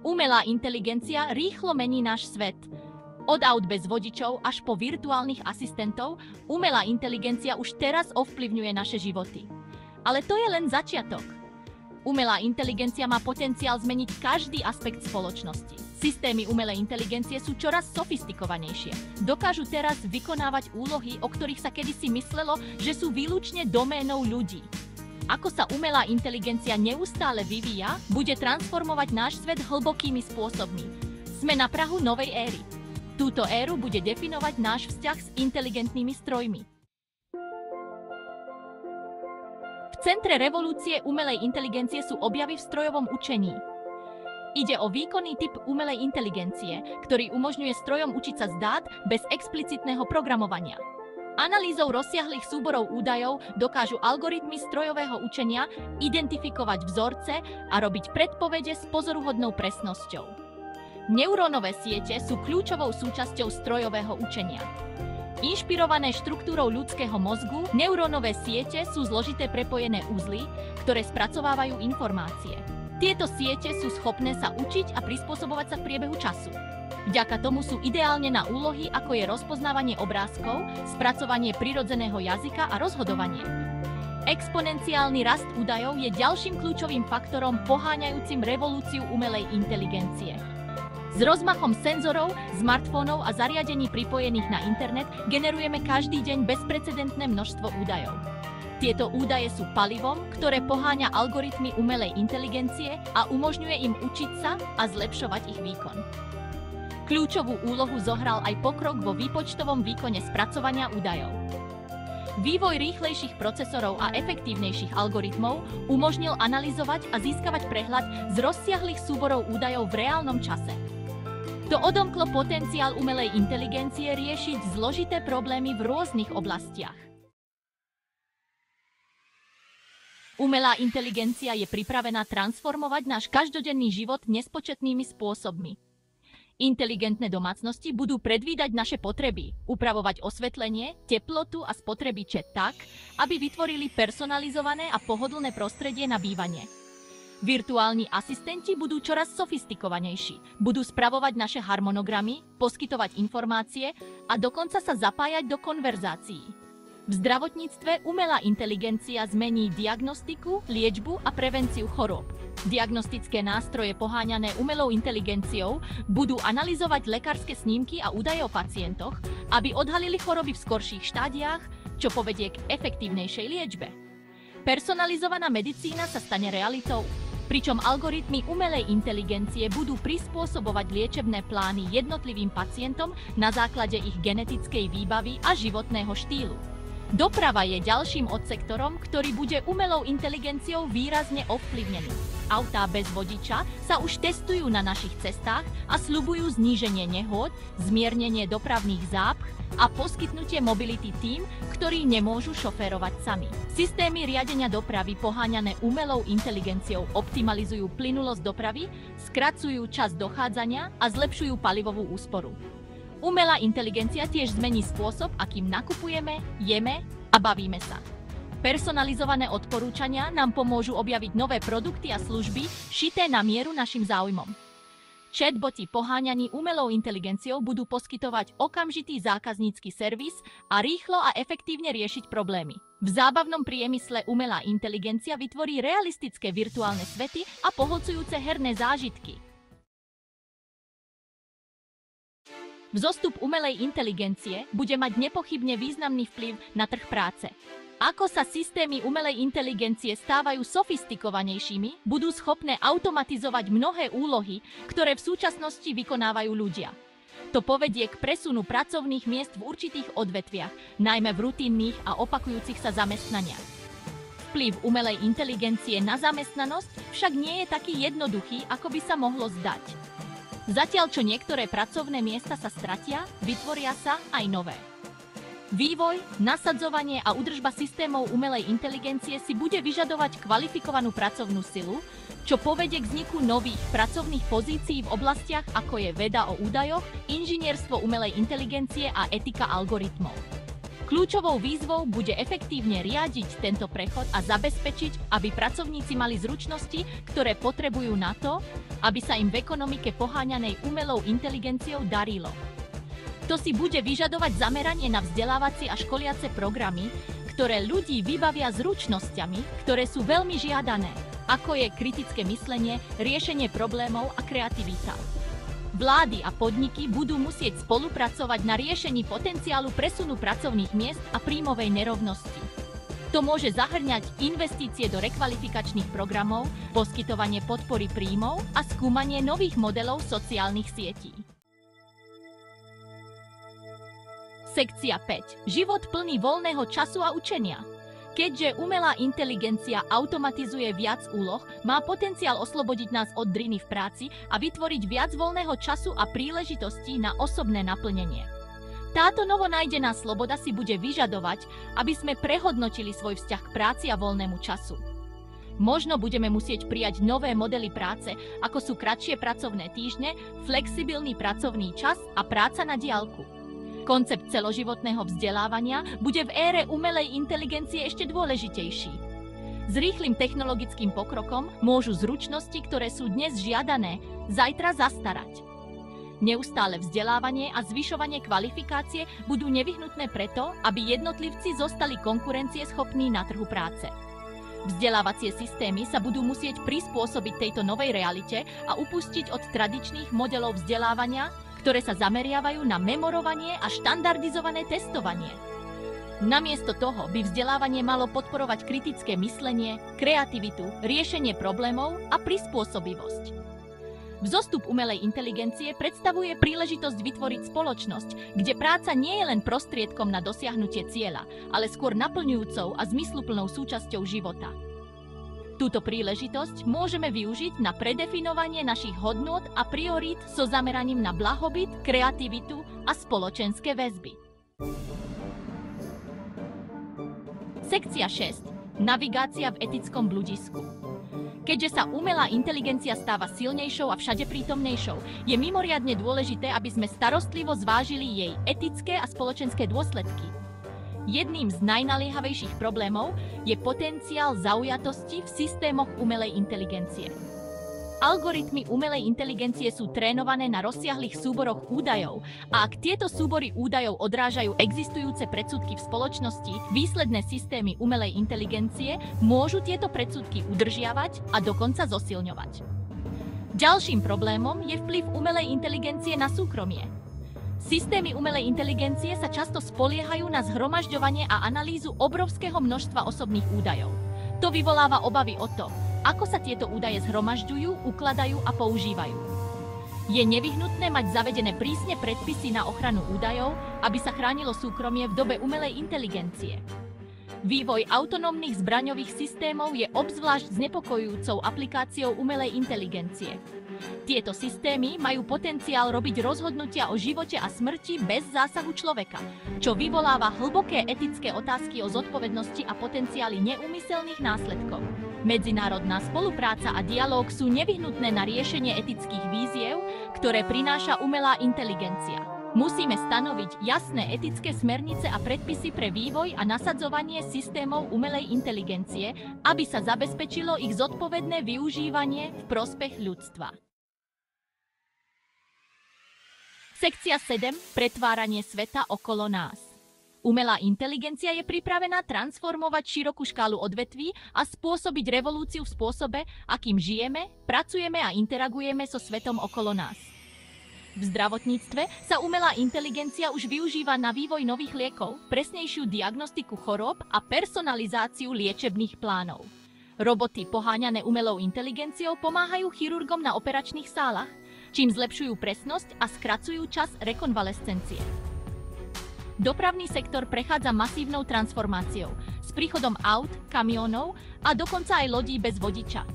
Umelá inteligencia rýchlo mení náš svet. Od aut bez vodičov až po virtuálnych asistentov, umelá inteligencia už teraz ovplyvňuje naše životy. Ale to je len začiatok. Umelá inteligencia má potenciál zmeniť každý aspekt spoločnosti. Systémy umelej inteligencie sú čoraz sofistikovanejšie. Dokážu teraz vykonávať úlohy, o ktorých sa kedysi myslelo, že sú výlučne doménou ľudí. Ako sa umelá inteligencia neustále vyvíja, bude transformovať náš svet hlbokými spôsobmi. Sme na prahu novej éry. Túto éru bude definovať náš vzťah s inteligentnými strojmi. V centre revolúcie umelej inteligencie sú objavy v strojovom učení. Ide o výkonný typ umelej inteligencie, ktorý umožňuje strojom učiť sa z dát bez explicitného programovania. Analýzou rozsiahlych súborov údajov dokážu algoritmy strojového učenia identifikovať vzorce a robiť predpovede s pozoruhodnou presnosťou. Neurónové siete sú kľúčovou súčasťou strojového učenia. Inšpirované štruktúrou ľudského mozgu, neurónové siete sú zložité prepojené uzly, ktoré spracovávajú informácie. Tieto siete sú schopné sa učiť a prispôsobovať sa v priebehu času. Vďaka tomu sú ideálne na úlohy, ako je rozpoznávanie obrázkov, spracovanie prirodzeného jazyka a rozhodovanie. Exponenciálny rast údajov je ďalším kľúčovým faktorom poháňajúcim revolúciu umelej inteligencie. S rozmachom senzorov, smartfónov a zariadení pripojených na internet generujeme každý deň bezprecedentné množstvo údajov. Tieto údaje sú palivom, ktoré poháňa algoritmy umelej inteligencie a umožňuje im učiť sa a zlepšovať ich výkon. Kľúčovú úlohu zohral aj pokrok vo výpočtovom výkone spracovania údajov. Vývoj rýchlejších procesorov a efektívnejších algoritmov umožnil analyzovať a získavať prehľad z rozsiahlych súborov údajov v reálnom čase. To odomklo potenciál umelej inteligencie riešiť zložité problémy v rôznych oblastiach. Umelá inteligencia je pripravená transformovať náš každodenný život nespočetnými spôsobmi. Inteligentné domácnosti budú predvídať naše potreby, upravovať osvetlenie, teplotu a spotrebiče tak, aby vytvorili personalizované a pohodlné prostredie na bývanie. Virtuálni asistenti budú čoraz sofistikovanejší, budú spravovať naše harmonogramy, poskytovať informácie a dokonca sa zapájať do konverzácií. V zdravotníctve umelá inteligencia zmení diagnostiku, liečbu a prevenciu chorôb. Diagnostické nástroje poháňané umelou inteligenciou budú analyzovať lekárske snímky a údaje o pacientoch, aby odhalili choroby v skorších štádiách, čo povedie k efektívnejšej liečbe. Personalizovaná medicína sa stane realitou, pričom algoritmy umelej inteligencie budú prispôsobovať liečebné plány jednotlivým pacientom na základe ich genetickej výbavy a životného štýlu. Doprava je ďalším odsektorom, ktorý bude umelou inteligenciou výrazne ovplyvnený. Autá bez vodiča sa už testujú na našich cestách a sľubujú zníženie nehôd, zmiernenie dopravných zápch a poskytnutie mobility tým, ktorí nemôžu šoférovať sami. Systémy riadenia dopravy poháňané umelou inteligenciou optimalizujú plynulosť dopravy, skracujú čas dochádzania a zlepšujú palivovú úsporu. Umelá inteligencia tiež zmení spôsob, akým nakupujeme, jeme a bavíme sa. Personalizované odporúčania nám pomôžu objaviť nové produkty a služby šité na mieru našim záujmom. Chatboti poháňaní umelou inteligenciou budú poskytovať okamžitý zákaznícky servis a rýchlo a efektívne riešiť problémy. V zábavnom priemysle umelá inteligencia vytvorí realistické virtuálne svety a pohlcujúce herné zážitky. Vzostup umelej inteligencie bude mať nepochybne významný vplyv na trh práce. Ako sa systémy umelej inteligencie stávajú sofistikovanejšími, budú schopné automatizovať mnohé úlohy, ktoré v súčasnosti vykonávajú ľudia. To povedie k presunu pracovných miest v určitých odvetviach, najmä v rutinných a opakujúcich sa zamestnaniach. Vplyv umelej inteligencie na zamestnanosť však nie je taký jednoduchý, ako by sa mohlo zdať. Zatiaľ čo niektoré pracovné miesta sa stratia, vytvoria sa aj nové. Vývoj, nasadzovanie a údržba systémov umelej inteligencie si bude vyžadovať kvalifikovanú pracovnú silu, čo povedie k vzniku nových pracovných pozícií v oblastiach ako je veda o údajoch, inžinierstvo umelej inteligencie a etika algoritmov. Kľúčovou výzvou bude efektívne riadiť tento prechod a zabezpečiť, aby pracovníci mali zručnosti, ktoré potrebujú na to, aby sa im v ekonomike poháňanej umelou inteligenciou darilo. To si bude vyžadovať zameranie na vzdelávacie a školiace programy, ktoré ľudí vybavia zručnosťami, ktoré sú veľmi žiadané, ako je kritické myslenie, riešenie problémov a kreativita. Vlády a podniky budú musieť spolupracovať na riešení potenciálu presunu pracovných miest a príjmovej nerovnosti. To môže zahŕňať investície do rekvalifikačných programov, poskytovanie podpory príjmov a skúmanie nových modelov sociálnych sietí. Sekcia 5. Život plný voľného času a učenia. Keďže umelá inteligencia automatizuje viac úloh, má potenciál oslobodiť nás od driny v práci a vytvoriť viac voľného času a príležitostí na osobné naplnenie. Táto novonájdená sloboda si bude vyžadovať, aby sme prehodnotili svoj vzťah k práci a voľnému času. Možno budeme musieť prijať nové modely práce, ako sú kratšie pracovné týždne, flexibilný pracovný čas a práca na diaľku. Koncept celoživotného vzdelávania bude v ére umelej inteligencie ešte dôležitejší. S rýchlym technologickým pokrokom môžu zručnosti, ktoré sú dnes žiadané, zajtra zastarať. Neustále vzdelávanie a zvyšovanie kvalifikácie budú nevyhnutné preto, aby jednotlivci zostali konkurencieschopní na trhu práce. Vzdelávacie systémy sa budú musieť prispôsobiť tejto novej realite a upustiť od tradičných modelov vzdelávania, ktoré sa zameriavajú na memorovanie a štandardizované testovanie. Namiesto toho by vzdelávanie malo podporovať kritické myslenie, kreativitu, riešenie problémov a prispôsobivosť. Vzostup umelej inteligencie predstavuje príležitosť vytvoriť spoločnosť, kde práca nie je len prostriedkom na dosiahnutie cieľa, ale skôr naplňujúcou a zmysluplnou súčasťou života. Túto príležitosť môžeme využiť na predefinovanie našich hodnôt a priorít so zameraním na blahobyt, kreativitu a spoločenské väzby. Sekcia 6. Navigácia v etickom bludisku. Keďže sa umelá inteligencia stáva silnejšou a všadeprítomnejšou, je mimoriadne dôležité, aby sme starostlivo zvážili jej etické a spoločenské dôsledky. Jedným z najnaliehavejších problémov je potenciál zaujatosti v systémoch umelej inteligencie. Algoritmy umelej inteligencie sú trénované na rozsiahlych súboroch údajov a ak tieto súbory údajov odrážajú existujúce predsudky v spoločnosti, výsledné systémy umelej inteligencie môžu tieto predsudky udržiavať a dokonca zosilňovať. Ďalším problémom je vplyv umelej inteligencie na súkromie. Systémy umelej inteligencie sa často spoliehajú na zhromažďovanie a analýzu obrovského množstva osobných údajov. To vyvoláva obavy o to, ako sa tieto údaje zhromažďujú, ukladajú a používajú. Je nevyhnutné mať zavedené prísne predpisy na ochranu údajov, aby sa chránilo súkromie v dobe umelej inteligencie. Vývoj autonómnych zbraňových systémov je obzvlášť znepokojujúcou aplikáciou umelej inteligencie. Tieto systémy majú potenciál robiť rozhodnutia o živote a smrti bez zásahu človeka, čo vyvoláva hlboké etické otázky o zodpovednosti a potenciáli neúmyselných následkov. Medzinárodná spolupráca a dialóg sú nevyhnutné na riešenie etických víziev, ktoré prináša umelá inteligencia. Musíme stanoviť jasné etické smernice a predpisy pre vývoj a nasadzovanie systémov umelej inteligencie, aby sa zabezpečilo ich zodpovedné využívanie v prospech ľudstva. Sekcia 7. Pretváranie sveta okolo nás. Umelá inteligencia je pripravená transformovať širokú škálu odvetví a spôsobiť revolúciu v spôsobe, akým žijeme, pracujeme a interagujeme so svetom okolo nás. V zdravotníctve sa umelá inteligencia už využíva na vývoj nových liekov, presnejšiu diagnostiku chorôb a personalizáciu liečebných plánov. Roboty poháňané umelou inteligenciou pomáhajú chirurgom na operačných sálach, čím zlepšujú presnosť a skracujú čas rekonvalescencie. Dopravný sektor prechádza masívnou transformáciou s príchodom aut, kamiónov a dokonca aj lodí bez vodiča.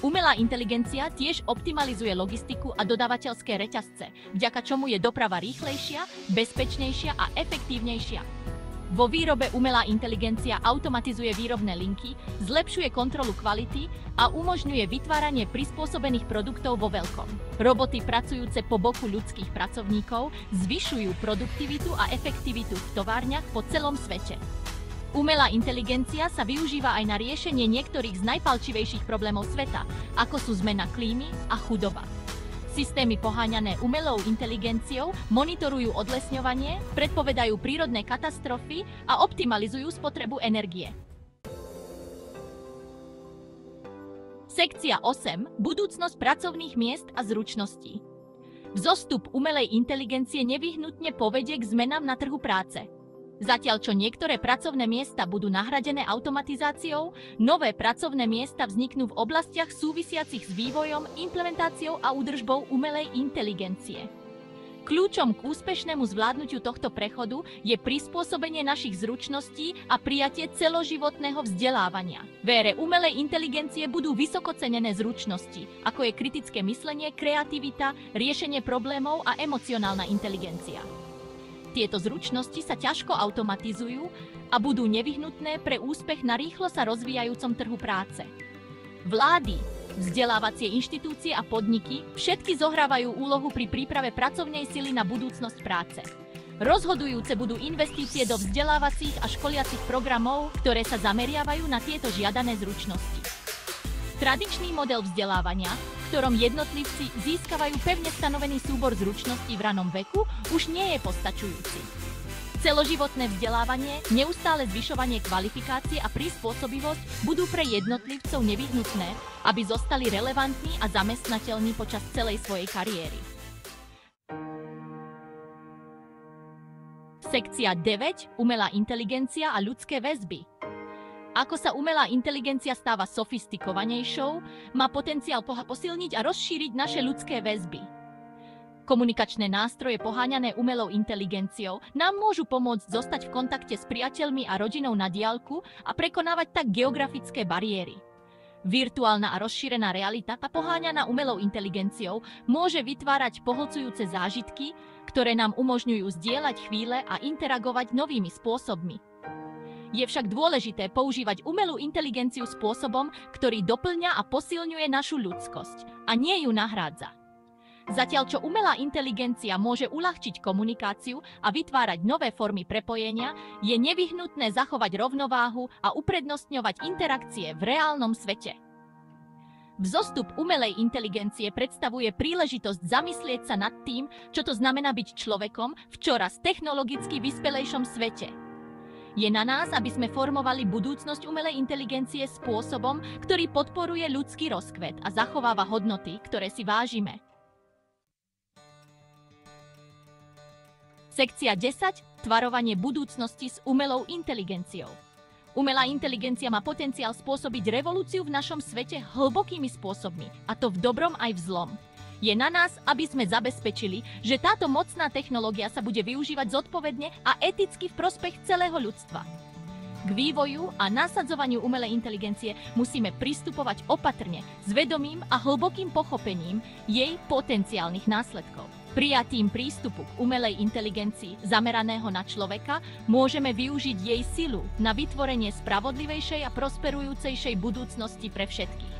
Umelá inteligencia tiež optimalizuje logistiku a dodávateľské reťazce, vďaka čomu je doprava rýchlejšia, bezpečnejšia a efektívnejšia. Vo výrobe umelá inteligencia automatizuje výrobné linky, zlepšuje kontrolu kvality a umožňuje vytváranie prispôsobených produktov vo veľkom. Roboty pracujúce po boku ľudských pracovníkov zvyšujú produktivitu a efektivitu v továrniach po celom svete. Umelá inteligencia sa využíva aj na riešenie niektorých z najpalčivejších problémov sveta, ako sú zmena klímy a chudoba. Systémy poháňané umelou inteligenciou monitorujú odlesňovanie, predpovedajú prírodné katastrofy a optimalizujú spotrebu energie. Sekcia 8. Budúcnosť pracovných miest a zručností. Vzostup umelej inteligencie nevyhnutne povedie k zmenám na trhu práce. Zatiaľ čo niektoré pracovné miesta budú nahradené automatizáciou, nové pracovné miesta vzniknú v oblastiach súvisiacich s vývojom, implementáciou a údržbou umelej inteligencie. Kľúčom k úspešnému zvládnutiu tohto prechodu je prispôsobenie našich zručností a prijatie celoživotného vzdelávania. V ére umelej inteligencie budú vysoko cenené zručnosti, ako je kritické myslenie, kreativita, riešenie problémov a emocionálna inteligencia. Tieto zručnosti sa ťažko automatizujú a budú nevyhnutné pre úspech na rýchlo sa rozvíjajúcom trhu práce. Vlády, vzdelávacie inštitúcie a podniky všetky zohrávajú úlohu pri príprave pracovnej sily na budúcnosť práce. Rozhodujúce budú investície do vzdelávacích a školiacich programov, ktoré sa zameriavajú na tieto žiadané zručnosti. Tradičný model vzdelávania, v ktorom jednotlivci získavajú pevne stanovený súbor zručností v ranom veku, už nie je postačujúci. Celoživotné vzdelávanie, neustále zvyšovanie kvalifikácie a prispôsobivosť budú pre jednotlivcov nevyhnutné, aby zostali relevantní a zamestnateľní počas celej svojej kariéry. Sekcia 9. Umelá inteligencia a ľudské väzby. Ako sa umelá inteligencia stáva sofistikovanejšou, má potenciál posilniť a rozšíriť naše ľudské väzby. Komunikačné nástroje poháňané umelou inteligenciou nám môžu pomôcť zostať v kontakte s priateľmi a rodinou na diaľku a prekonávať tak geografické bariéry. Virtuálna a rozšírená realita, poháňaná umelou inteligenciou, môže vytvárať pohlcujúce zážitky, ktoré nám umožňujú zdieľať chvíle a interagovať novými spôsobmi. Je však dôležité používať umelú inteligenciu spôsobom, ktorý doplňa a posilňuje našu ľudskosť, a nie ju nahrádza. Zatiaľ čo umelá inteligencia môže uľahčiť komunikáciu a vytvárať nové formy prepojenia, je nevyhnutné zachovať rovnováhu a uprednostňovať interakcie v reálnom svete. Vzostup umelej inteligencie predstavuje príležitosť zamyslieť sa nad tým, čo to znamená byť človekom v čoraz technologicky vyspelejšom svete. Je na nás, aby sme formovali budúcnosť umelej inteligencie spôsobom, ktorý podporuje ľudský rozkvet a zachováva hodnoty, ktoré si vážime. Sekcia 10. Tvarovanie budúcnosti s umelou inteligenciou. Umelá inteligencia má potenciál spôsobiť revolúciu v našom svete hlbokými spôsobmi, a to v dobrom aj v zlom. Je na nás, aby sme zabezpečili, že táto mocná technológia sa bude využívať zodpovedne a eticky v prospech celého ľudstva. K vývoju a nasadzovaniu umelej inteligencie musíme pristupovať opatrne, s vedomým a hlbokým pochopením jej potenciálnych následkov. Prijatím prístupu k umelej inteligencii zameraného na človeka môžeme využiť jej silu na vytvorenie spravodlivejšej a prosperujúcejšej budúcnosti pre všetkých.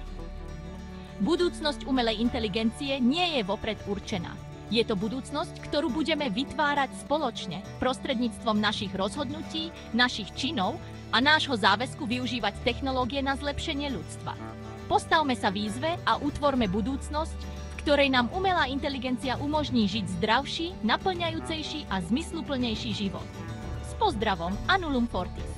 Budúcnosť umelej inteligencie nie je vopred určená. Je to budúcnosť, ktorú budeme vytvárať spoločne prostredníctvom našich rozhodnutí, našich činov a nášho záväzku využívať technológie na zlepšenie ľudstva. Postavme sa výzve a utvorme budúcnosť, v ktorej nám umelá inteligencia umožní žiť zdravší, naplňajúcejší a zmysluplnejší život. S pozdravom, Annulum Fortis.